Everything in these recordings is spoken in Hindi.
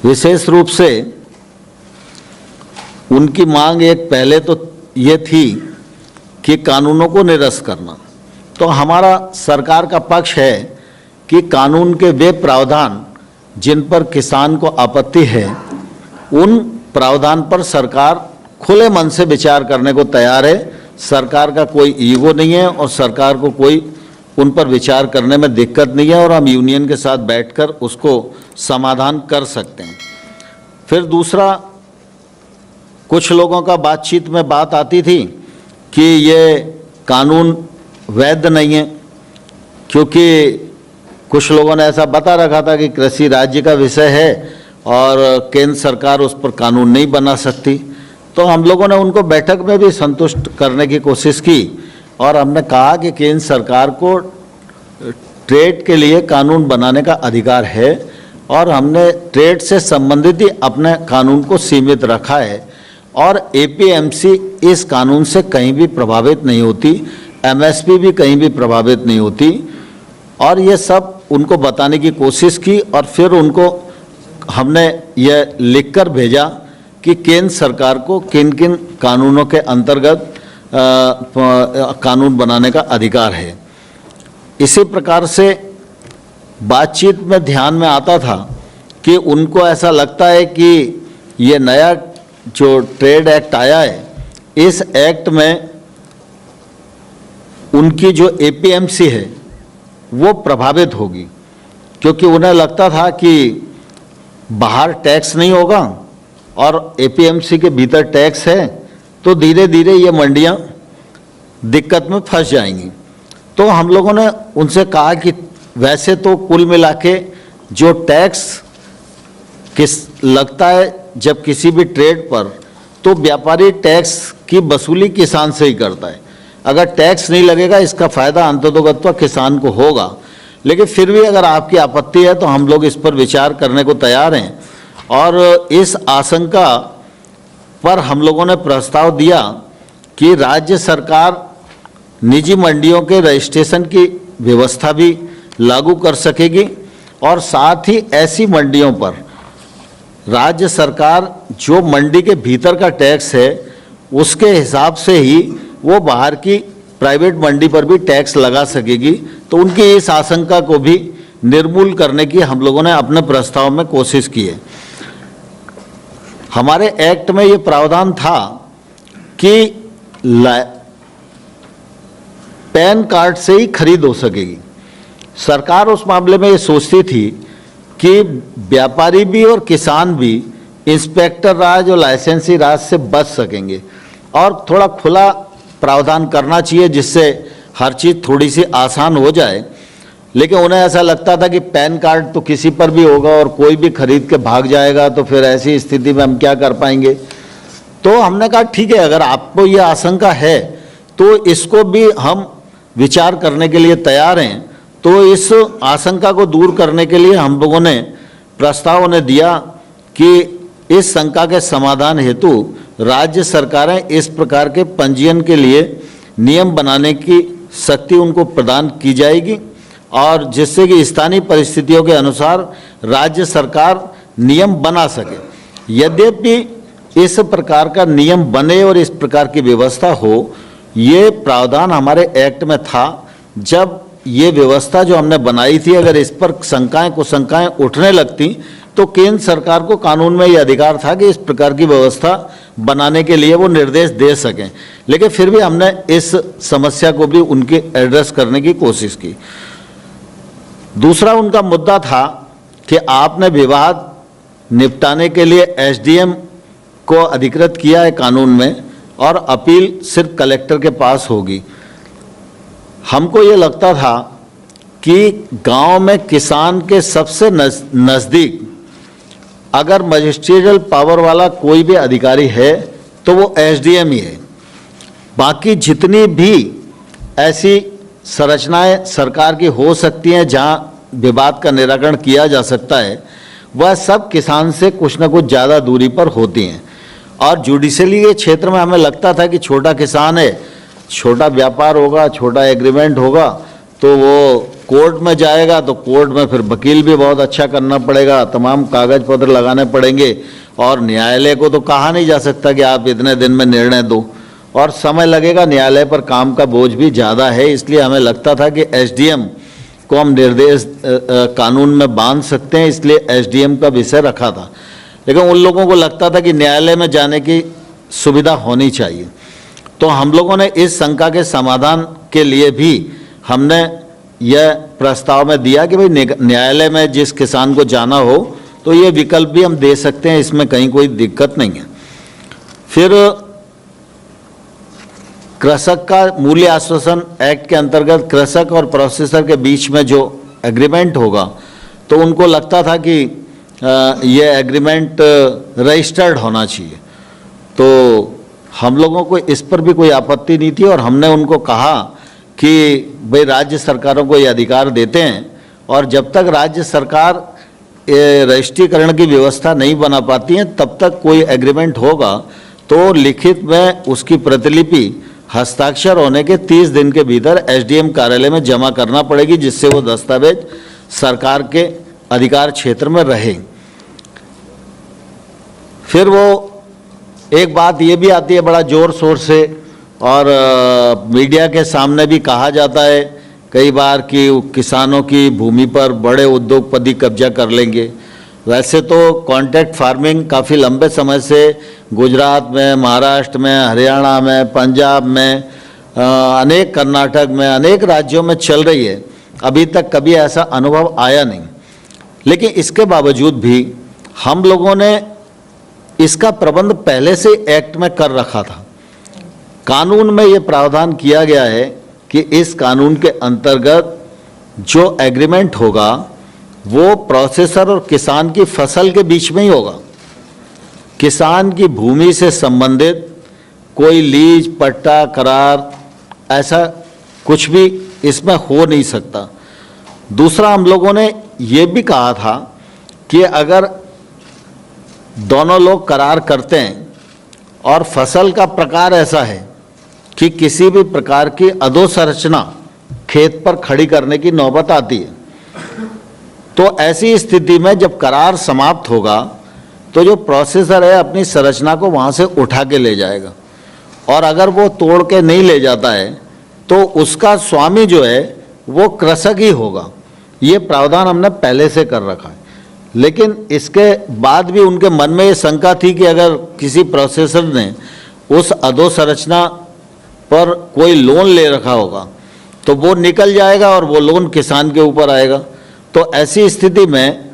विशेष रूप से उनकी मांग एक पहले तो ये थी कि कानूनों को निरस्त करना। तो हमारा सरकार का पक्ष है कि कानून के वे प्रावधान जिन पर किसान को आपत्ति है, उन प्रावधान पर सरकार खुले मन से विचार करने को तैयार है। सरकार का कोई ईगो नहीं है और सरकार को कोई उन पर विचार करने में दिक्कत नहीं है और हम यूनियन के साथ बैठकर उसको समाधान कर सकते हैं। फिर दूसरा, कुछ लोगों का बातचीत में बात आती थी कि ये कानून वैध नहीं है, क्योंकि कुछ लोगों ने ऐसा बता रखा था कि कृषि राज्य का विषय है और केंद्र सरकार उस पर कानून नहीं बना सकती। तो हम लोगों ने उनको बैठक में भी संतुष्ट करने की कोशिश की और हमने कहा कि केंद्र सरकार को ट्रेड के लिए कानून बनाने का अधिकार है और हमने ट्रेड से संबंधित ही अपने कानून को सीमित रखा है और एपीएमसी इस कानून से कहीं भी प्रभावित नहीं होती, एमएसपी भी कहीं भी प्रभावित नहीं होती। और ये सब उनको बताने की कोशिश की और फिर उनको हमने ये लिखकर भेजा कि केंद्र सरकार को किन किन कानूनों के अंतर्गत कानून बनाने का अधिकार है। इसी प्रकार से बातचीत में ध्यान में आता था कि उनको ऐसा लगता है कि ये नया जो ट्रेड एक्ट आया है, इस एक्ट में उनकी जो एपीएमसी है वो प्रभावित होगी, क्योंकि उन्हें लगता था कि बाहर टैक्स नहीं होगा और एपीएमसी के भीतर टैक्स है, तो धीरे धीरे ये मंडियां दिक्कत में फंस जाएंगी। तो हम लोगों ने उनसे कहा कि वैसे तो कुल मिला के जो टैक्स लगता है जब किसी भी ट्रेड पर, तो व्यापारी टैक्स की वसूली किसान से ही करता है। अगर टैक्स नहीं लगेगा इसका फ़ायदा अंततोगत्वा किसान को होगा। लेकिन फिर भी अगर आपकी आपत्ति है तो हम लोग इस पर विचार करने को तैयार हैं और इस आशंका पर हम लोगों ने प्रस्ताव दिया कि राज्य सरकार निजी मंडियों के रजिस्ट्रेशन की व्यवस्था भी लागू कर सकेगी और साथ ही ऐसी मंडियों पर राज्य सरकार जो मंडी के भीतर का टैक्स है उसके हिसाब से ही वो बाहर की प्राइवेट मंडी पर भी टैक्स लगा सकेगी। तो उनकी इस आशंका को भी निर्मूल करने की हम लोगों ने अपने प्रस्ताव में कोशिश की है। हमारे एक्ट में ये प्रावधान था कि पैन कार्ड से ही खरीद हो सकेगी। सरकार उस मामले में ये सोचती थी कि व्यापारी भी और किसान भी इंस्पेक्टर राज और लाइसेंसी राज से बच सकेंगे और थोड़ा खुला प्रावधान करना चाहिए जिससे हर चीज़ थोड़ी सी आसान हो जाए। लेकिन उन्हें ऐसा लगता था कि पैन कार्ड तो किसी पर भी होगा और कोई भी खरीद के भाग जाएगा, तो फिर ऐसी स्थिति में हम क्या कर पाएंगे। तो हमने कहा ठीक है, अगर आपको ये आशंका है तो इसको भी हम विचार करने के लिए तैयार हैं। तो इस आशंका को दूर करने के लिए हम लोगों ने प्रस्ताव उन्हें दिया कि इस शंका के समाधान हेतु राज्य सरकारें इस प्रकार के पंजीयन के लिए नियम बनाने की शक्ति उनको प्रदान की जाएगी और जिससे कि स्थानीय परिस्थितियों के अनुसार राज्य सरकार नियम बना सके। यद्यपि इस प्रकार का नियम बने और इस प्रकार की व्यवस्था हो, ये प्रावधान हमारे एक्ट में था। जब ये व्यवस्था जो हमने बनाई थी, अगर इस पर शंकाएं कुशंकाएं उठने लगती तो केंद्र सरकार को कानून में ये अधिकार था कि इस प्रकार की व्यवस्था बनाने के लिए वो निर्देश दे सकें। लेकिन फिर भी हमने इस समस्या को भी उनके एड्रेस करने की कोशिश की। दूसरा उनका मुद्दा था कि आपने विवाद निपटाने के लिए एसडीएम को अधिकृत किया है कानून में और अपील सिर्फ कलेक्टर के पास होगी। हमको ये लगता था कि गांव में किसान के सबसे नज़दीक अगर मजिस्ट्रियल पावर वाला कोई भी अधिकारी है तो वो एसडीएम ही है। बाकी जितनी भी ऐसी संरचनाएं सरकार की हो सकती हैं जहां विवाद का निराकरण किया जा सकता है, वह सब किसान से कुछ न कुछ ज़्यादा दूरी पर होती हैं। और जुडिशली के क्षेत्र में हमें लगता था कि छोटा किसान है, छोटा व्यापार होगा, छोटा एग्रीमेंट होगा, तो वो कोर्ट में जाएगा तो कोर्ट में फिर वकील भी बहुत अच्छा करना पड़ेगा, तमाम कागज पत्र लगाने पड़ेंगे, और न्यायालय को तो कहा नहीं जा सकता कि आप इतने दिन में निर्णय दो, और समय लगेगा, न्यायालय पर काम का बोझ भी ज़्यादा है। इसलिए हमें लगता था कि एसडीएम को हम निर्देश कानून में बांध सकते हैं, इसलिए एसडीएम का विषय रखा था। लेकिन उन लोगों को लगता था कि न्यायालय में जाने की सुविधा होनी चाहिए। तो हम लोगों ने इस शंका के समाधान के लिए भी हमने यह प्रस्ताव में दिया कि भाई न्यायालय में जिस किसान को जाना हो तो ये विकल्प भी हम दे सकते हैं, इसमें कहीं कोई दिक्कत नहीं है। फिर कृषक का मूल्य आश्वासन एक्ट के अंतर्गत कृषक और प्रोसेसर के बीच में जो एग्रीमेंट होगा, तो उनको लगता था कि ये एग्रीमेंट रजिस्टर्ड होना चाहिए। तो हम लोगों को इस पर भी कोई आपत्ति नहीं थी, और हमने उनको कहा कि भाई राज्य सरकारों को ये अधिकार देते हैं, और जब तक राज्य सरकार रजिस्ट्रीकरण की व्यवस्था नहीं बना पाती है तब तक कोई एग्रीमेंट होगा तो लिखित में उसकी प्रतिलिपि हस्ताक्षर होने के 30 दिन के भीतर एसडीएम कार्यालय में जमा करना पड़ेगी, जिससे वो दस्तावेज सरकार के अधिकार क्षेत्र में रहे। फिर वो एक बात ये भी आती है बड़ा जोर शोर से, और मीडिया के सामने भी कहा जाता है कई बार कि किसानों की भूमि पर बड़े उद्योगपति कब्जा कर लेंगे। वैसे तो कॉन्ट्रैक्ट फार्मिंग काफ़ी लंबे समय से गुजरात में, महाराष्ट्र में, हरियाणा में, पंजाब में, अनेक कर्नाटक में, अनेक राज्यों में चल रही है। अभी तक कभी ऐसा अनुभव आया नहीं। लेकिन इसके बावजूद भी हम लोगों ने इसका प्रबंध पहले से एक्ट में कर रखा था। कानून में ये प्रावधान किया गया है कि इस कानून के अंतर्गत जो एग्रीमेंट होगा वो प्रोसेसर और किसान की फसल के बीच में ही होगा। किसान की भूमि से संबंधित कोई लीज, पट्टा, करार, ऐसा कुछ भी इसमें हो नहीं सकता। दूसरा, हम लोगों ने ये भी कहा था कि अगर दोनों लोग करार करते हैं और फसल का प्रकार ऐसा है कि किसी भी प्रकार की अधोसंरचना खेत पर खड़ी करने की नौबत आती है, तो ऐसी स्थिति में जब करार समाप्त होगा तो जो प्रोसेसर है अपनी संरचना को वहाँ से उठा के ले जाएगा, और अगर वो तोड़ के नहीं ले जाता है तो उसका स्वामी जो है वो कृषक ही होगा। ये प्रावधान हमने पहले से कर रखा है। लेकिन इसके बाद भी उनके मन में ये शंका थी कि अगर किसी प्रोसेसर ने उस अधोसंरचना पर कोई लोन ले रखा होगा तो वो निकल जाएगा और वो लोन किसान के ऊपर आएगा, तो ऐसी स्थिति में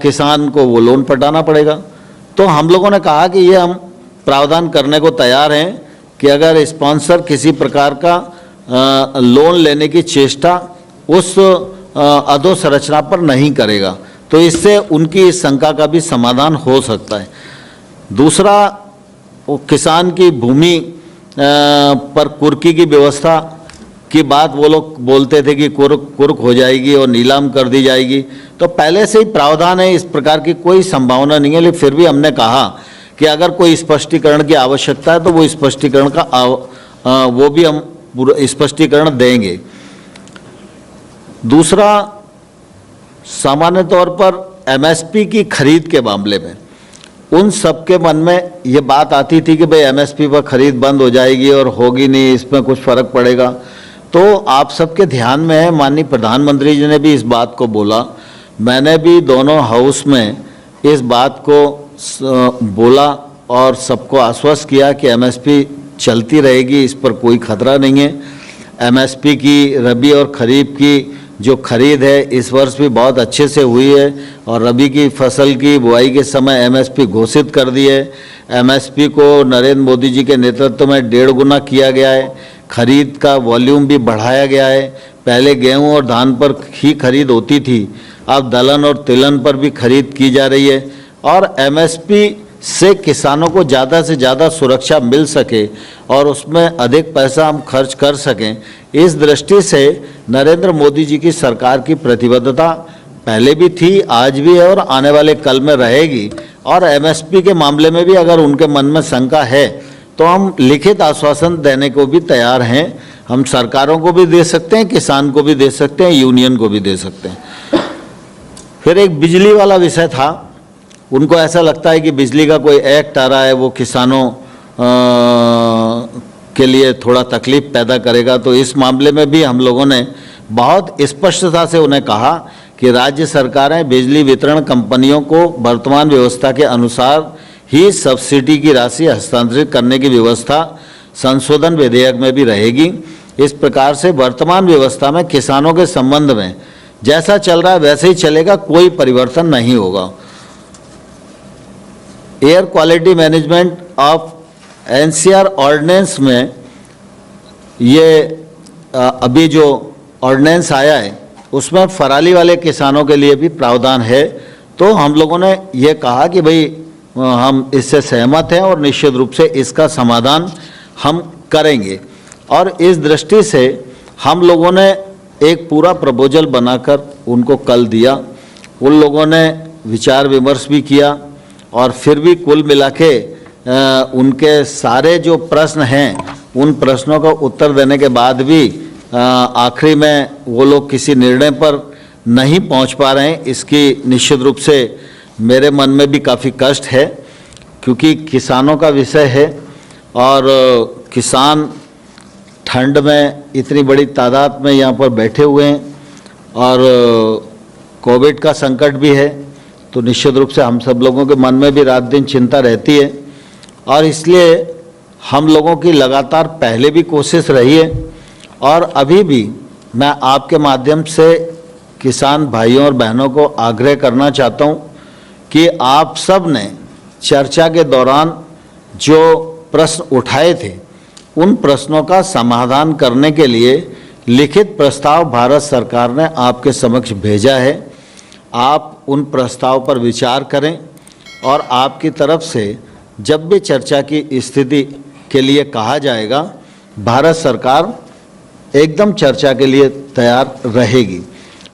किसान को वो लोन पटाना पड़ेगा। तो हम लोगों ने कहा कि ये हम प्रावधान करने को तैयार हैं कि अगर स्पॉन्सर किसी प्रकार का लोन लेने की चेष्टा उस अधोसंरचना पर नहीं करेगा तो इससे उनकी इस शंका का भी समाधान हो सकता है। दूसरा, वो किसान की भूमि पर कुर्की की व्यवस्था की बात वो लोग बोलते थे कि कुर्क हो जाएगी और नीलाम कर दी जाएगी, तो पहले से ही प्रावधान है, इस प्रकार की कोई संभावना नहीं है। लेकिन फिर भी हमने कहा कि अगर कोई स्पष्टीकरण की आवश्यकता है तो वो स्पष्टीकरण का वो भी हम पूरा स्पष्टीकरण देंगे। दूसरा, सामान्य तौर पर एमएसपी की खरीद के मामले में उन सबके मन में ये बात आती थी कि भाई एमएसपी पर खरीद बंद हो जाएगी और होगी नहीं, इसमें कुछ फर्क पड़ेगा। तो आप सबके ध्यान में है, माननीय प्रधानमंत्री जी ने भी इस बात को बोला, मैंने भी दोनों हाउस में इस बात को बोला और सबको आश्वस्त किया कि एमएसपी चलती रहेगी, इस पर कोई खतरा नहीं है। एमएसपी की रबी और खरीफ की जो खरीद है इस वर्ष भी बहुत अच्छे से हुई है, और रबी की फसल की बुआई के समय एमएसपी घोषित कर दी है। एमएसपी को नरेंद्र मोदी जी के नेतृत्व में 1.5 गुना किया गया है। खरीद का वॉल्यूम भी बढ़ाया गया है। पहले गेहूं और धान पर ही खरीद होती थी, अब दलहन और तिलहन पर भी खरीद की जा रही है, और एमएसपी से किसानों को ज़्यादा से ज़्यादा सुरक्षा मिल सके और उसमें अधिक पैसा हम खर्च कर सकें, इस दृष्टि से नरेंद्र मोदी जी की सरकार की प्रतिबद्धता पहले भी थी, आज भी है और आने वाले कल में रहेगी। और एमएसपी के मामले में भी अगर उनके मन में शंका है तो हम लिखित आश्वासन देने को भी तैयार हैं। हम सरकारों को भी दे सकते हैं, किसान को भी दे सकते हैं, यूनियन को भी दे सकते हैं। फिर एक बिजली वाला विषय था। उनको ऐसा लगता है कि बिजली का कोई एक्ट आ रहा है वो किसानों के लिए थोड़ा तकलीफ पैदा करेगा। तो इस मामले में भी हम लोगों ने बहुत स्पष्टता से उन्हें कहा कि राज्य सरकारें बिजली वितरण कंपनियों को वर्तमान व्यवस्था के अनुसार ही सब्सिडी की राशि हस्तांतरित करने की व्यवस्था संशोधन विधेयक में भी रहेगी। इस प्रकार से वर्तमान व्यवस्था में किसानों के संबंध में जैसा चल रहा है वैसे ही चलेगा, कोई परिवर्तन नहीं होगा। Air quality management of NCR ordinance में ये अभी जो ऑर्डिनेंस आया है उसमें फराली वाले किसानों के लिए भी प्रावधान है। तो हम लोगों ने ये कहा कि भाई हम इससे सहमत हैं और निश्चित रूप से इसका समाधान हम करेंगे। और इस दृष्टि से हम लोगों ने एक पूरा प्रपोजल बनाकर उनको कल दिया। उन लोगों ने विचार विमर्श भी किया और फिर भी कुल मिला के उनके सारे जो प्रश्न हैं उन प्रश्नों का उत्तर देने के बाद भी आखिरी में वो लोग किसी निर्णय पर नहीं पहुंच पा रहे हैं। इसकी निश्चित रूप से मेरे मन में भी काफ़ी कष्ट है, क्योंकि किसानों का विषय है और किसान ठंड में इतनी बड़ी तादाद में यहाँ पर बैठे हुए हैं और कोविड का संकट भी है। तो निश्चित रूप से हम सब लोगों के मन में भी रात दिन चिंता रहती है और इसलिए हम लोगों की लगातार पहले भी कोशिश रही है और अभी भी मैं आपके माध्यम से किसान भाइयों और बहनों को आग्रह करना चाहता हूँ कि आप सब ने चर्चा के दौरान जो प्रश्न उठाए थे उन प्रश्नों का समाधान करने के लिए लिखित प्रस्ताव भारत सरकार ने आपके समक्ष भेजा है। आप उन प्रस्ताव पर विचार करें और आपकी तरफ से जब भी चर्चा की स्थिति के लिए कहा जाएगा भारत सरकार एकदम चर्चा के लिए तैयार रहेगी।